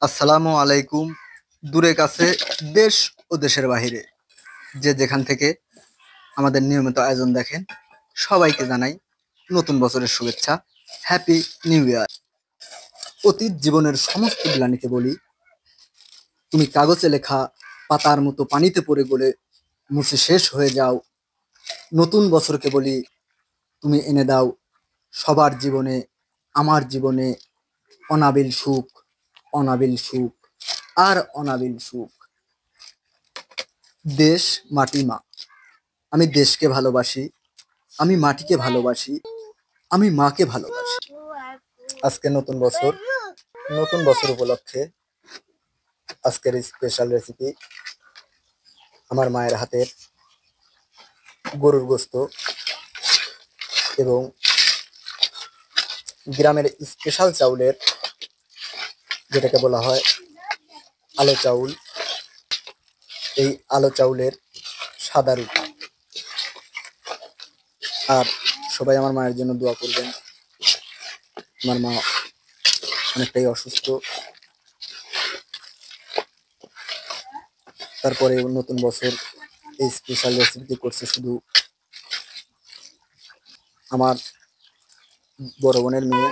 আসসালামু আলাইকুম। দূরে কাছে, দেশ ও দেশের বাহিরে যে যেখান থেকে আমাদের নিয়মিত আয়োজন দেখেন, সবাইকে জানাই নতুন বছরের শুভেচ্ছা। Happy new year. অতীত জীবনের সমস্ত গ্লানিকে বলি, তুমি কাগজে লেখা পাতার মতো পানিতে পড়ে গলে মুছে শেষ হয়ে যাও। নতুন বছরকে বলি, তুমি এনে দাও সবার জীবনে, আমার জীবনে অনাবিল সুখ, অনাবিল সুখ, আর অনাবিল সুখ। দেশ, মাটি, মা। আমি দেশকে ভালোবাসি, আমি মাটিকে ভালোবাসি, আমি মাকে ভালোবাসি। আজকে নতুন বছর, নতুন বছর উপলক্ষে আজকের স্পেশাল রেসিপি আমার মায়ের হাতের গরুর গোস্ত এবং গ্রামের স্পেশাল চাউলের, যেটাকে বলা হয় আলো চাউল, এই আলো চাউলের সাদা রুটি। আর সবাই আমার মায়ের জন্য দোয়া করবেন। আমার মা অনেকটাই অসুস্থ, তারপরে নতুন বছর এই স্পেশাল রেসিপিটি করছে শুধু আমার বড় বোনের মেয়ে,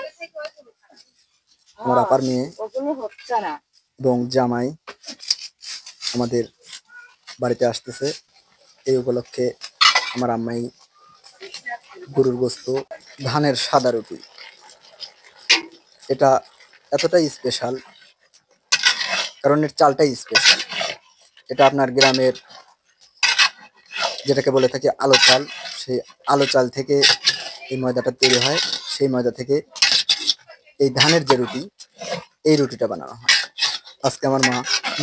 আমার আপার মেয়ে এবং জামাই আমাদের বাড়িতে আসতেছে। এই উপলক্ষে আমার আম্মাই গরুর গোস্ত, ধানের সাদা রুটি, এটা এতটাই স্পেশাল কারণ এর চালটাই স্পেশাল। এটা আপনার গ্রামের, যেটাকে বলে থাকি আলো চাল, সেই আলো চাল থেকে এই ময়দাটা তৈরি হয়। সেই ময়দা থেকে এই ধানের যে রুটি, এই রুটিটা বানানো হয়। আজকে আমার মা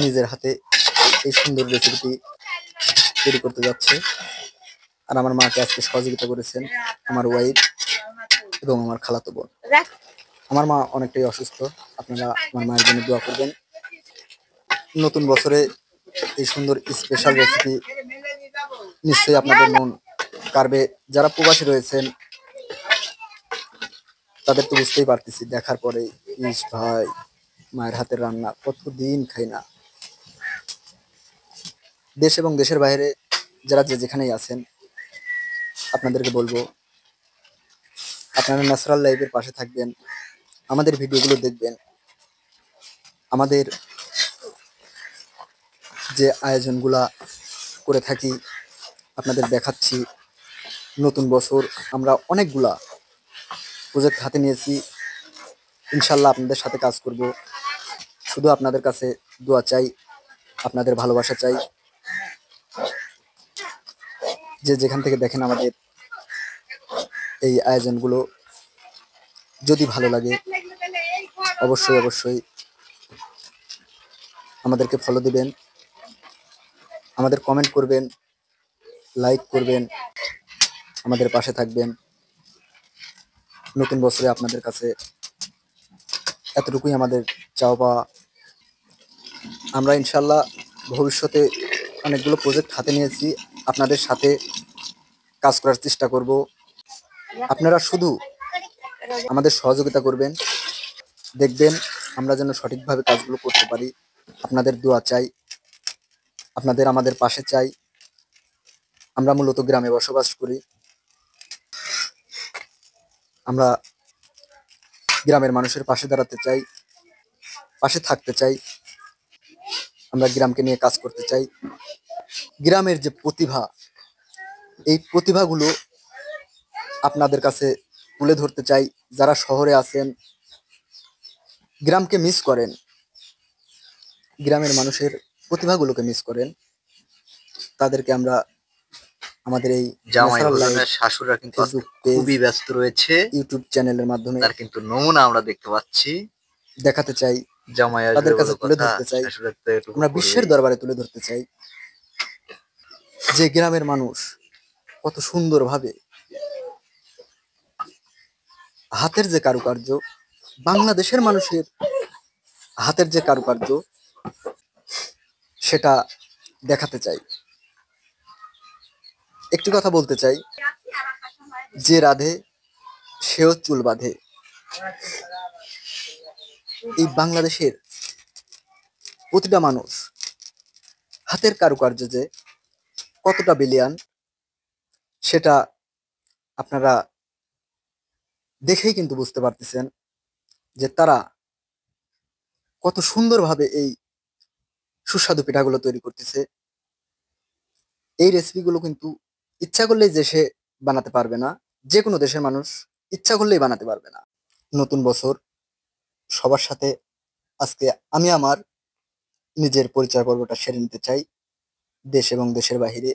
নিজের হাতে এই সুন্দর রেসিপিটি তৈরি করতে যাচ্ছে। আর আমার মাকে আজকে সহযোগিতা করেছেন আমার ওয়াইফ এবং আমার খালাতো বোন। আমার মা অনেকটাই অসুস্থ, আপনারা আমার মায়ের জন্য দোয়া করবেন। নতুন বছরে এই সুন্দর স্পেশাল রেসিপি নিশ্চয়ই আপনাদের মন কাড়বে। যারা প্রবাসী রয়েছেন তাদের তো বুঝতেই পারতেছি দেখার পরে, ইস ভাই, মায়ের হাতের রান্না কতদিন খাই না। দেশ এবং দেশের বাইরে যারা যে যেখানেই আছেন, আপনাদেরকে বলবো আপনারা ন্যাচারাল লাইফের পাশে থাকবেন, আমাদের ভিডিওগুলো দেখবেন। আমাদের যে আয়োজনগুলা করে থাকি আপনাদের দেখাচ্ছি। নতুন বছর আমরা অনেকগুলা প্রজেক্ট হাতে নিয়েছি, ইনশাল্লাহ আপনাদের সাথে কাজ করব। শুধু আপনাদের কাছে দোয়া চাই, আপনাদের ভালোবাসা চাই। যে যেখান থেকে দেখেন আমাদের এই আয়োজনগুলো, যদি ভালো লাগে অবশ্যই অবশ্যই আমাদেরকে ফলো দিবেন, আমাদের কমেন্ট করবেন, লাইক করবেন, আমাদের পাশে থাকবেন। নতুন বছরে আপনাদের কাছে এতটুকুই আমাদের চাওয়া পাওয়া। আমরা ইনশাল্লাহ ভবিষ্যতে অনেকগুলো প্রজেক্ট হাতে নিয়েছি, আপনাদের সাথে কাজ করার চেষ্টা করব। আপনারা শুধু আমাদের সহযোগিতা করবেন, দেখবেন আমরা যেন সঠিকভাবে কাজগুলো করতে পারি। আপনাদের দোয়া চাই, আপনাদের আমাদের পাশে চাই। আমরা মূলত গ্রামে বসবাস করি, আমরা গ্রামের মানুষের পাশে দাঁড়াতে চাই, পাশে থাকতে চাই। আমরা গ্রামকে নিয়ে কাজ করতে চাই। গ্রামের যে প্রতিভা, এই প্রতিভাগুলো আপনাদের কাছে তুলে ধরতে চাই। যারা শহরে আছেন, গ্রামকে মিস করেন, গ্রামের মানুষের প্রতিভাগুলোকে মিস করেন, তাদেরকে আমরা আমাদের এই জামাই ন্যাচারাল লাইফ হজনের শাশুড়া কিন্তু আজকে ফেসবুক পেজ, খুবই ব্যস্ত রয়েছে। ইউটিউব চ্যানেলের মাধ্যমে তার কিন্তু নমুনা আমরা দেখতে পাচ্ছি। দেখাতে চাই, জামাই আসবে তাদের কাছে বলে তুলে কথা, ধরতে চাই। শাশুড়া তো এটুকু আমরা বিশ্বের করবেই। দরবারে তুলে ধরতে চাই যে গ্রামের মানুষ কত সুন্দরভাবে হাতের যে কারুকার্য, বাংলাদেশের মানুষের হাতের যে কারুকার্য, সেটা দেখাতে চাই। একটি কথা বলতে চাই, যে রাধে সেও চুল বাঁধে। এই বাংলাদেশের প্রতিটা মানুষ হাতের কারুকার্য যে কতটা বিলিয়ান সেটা আপনারা দেখেই কিন্তু বুঝতে পারতেছেন যে তারা কত সুন্দরভাবে এই সুস্বাদু পিঠাগুলো তৈরি করতেছে। এই রেসিপিগুলো কিন্তু ইচ্ছা করলেই দেশে বানাতে পারবে না, যে কোনো দেশের মানুষ ইচ্ছা করলেই বানাতে পারবে না। নতুন বছর সবার সাথে আজকে আমি আমার নিজের পরিচয় পর্বটা সেরে নিতে চাই। দেশ এবং দেশের বাহিরে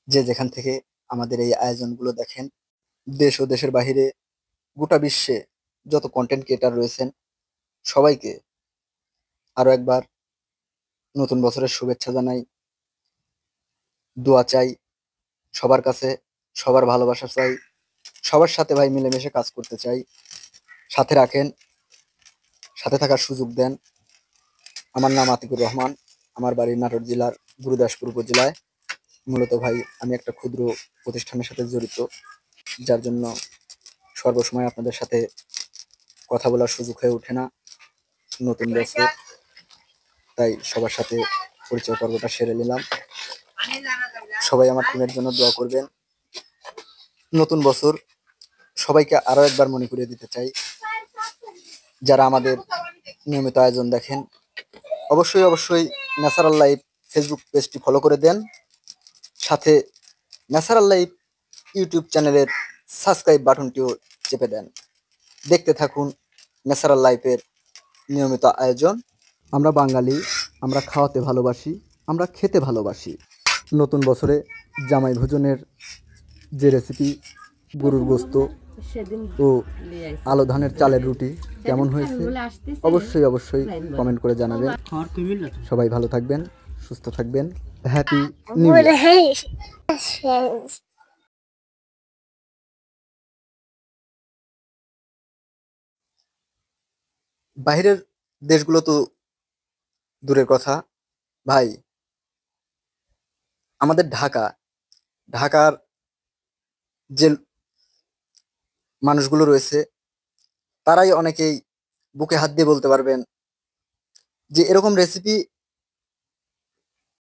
যে যেখান থেকে আমাদের এই আয়োজনগুলো দেখেন, দেশ ও দেশের বাহিরে গোটা বিশ্বে যত কন্টেন্ট ক্রিয়েটার রয়েছেন সবাইকে আরো একবার নতুন বছরের শুভেচ্ছা জানাই, দোয়া চাই সবার কাছে, সবার ভালোবাসা চাই, সবার সাথে ভাই মিলেমিশে কাজ করতে চাই। সাথে রাখেন, সাথে থাকার সুযোগ দেন। আমার নাম আতিকুর রহমান, আমার বাড়ি নাটোর জেলার গুরুদাসপুর উপজেলায়। মূলত ভাই আমি একটা ক্ষুদ্র প্রতিষ্ঠানের সাথে জড়িত, যার জন্য সর্বসময় আপনাদের সাথে কথা বলার সুযোগ হয়ে ওঠে না। নতুন বছর, তাই সবার সাথে পরিচয় পর্বটা সেরে নিলাম। সবাই আমার টিমের জন্য দোয়া করবেন। নতুন বছর সবাইকে আরো একবার মনে করিয়ে দিতে চাই, যারা আমাদের নিয়মিত আয়োজন দেখেন অবশ্যই অবশ্যই ন্যাচারাল লাইফ ফেসবুক পেজটি ফলো করে দেন, সাথে ন্যাচারাল লাইফ ইউটিউব চ্যানেলের সাবস্ক্রাইব বাটনটিও চেপে দেন। দেখতে থাকুন ন্যাচারাল লাইফের নিয়মিত আয়োজন। আমরা বাঙালি, আমরা খাওয়াতে ভালোবাসি, আমরা খেতে ভালোবাসি। নতুন বছরে জামাই ভোজনের যে রেসিপি গরুর গোস্ত ও আলো ধানের চালের রুটি কেমন হয়েছে অবশ্যই অবশ্যই কমেন্ট করে জানাবেন। সবাই ভালো থাকবেন, সুস্থ থাকবেন। Happy new year. বাইরের দেশগুলো তো দূরের কথা ভাই, আমাদের ঢাকার যে মানুষগুলো রয়েছে তারাই অনেকেই বুকে হাত দিয়ে বলতে পারবেন যে এরকম রেসিপি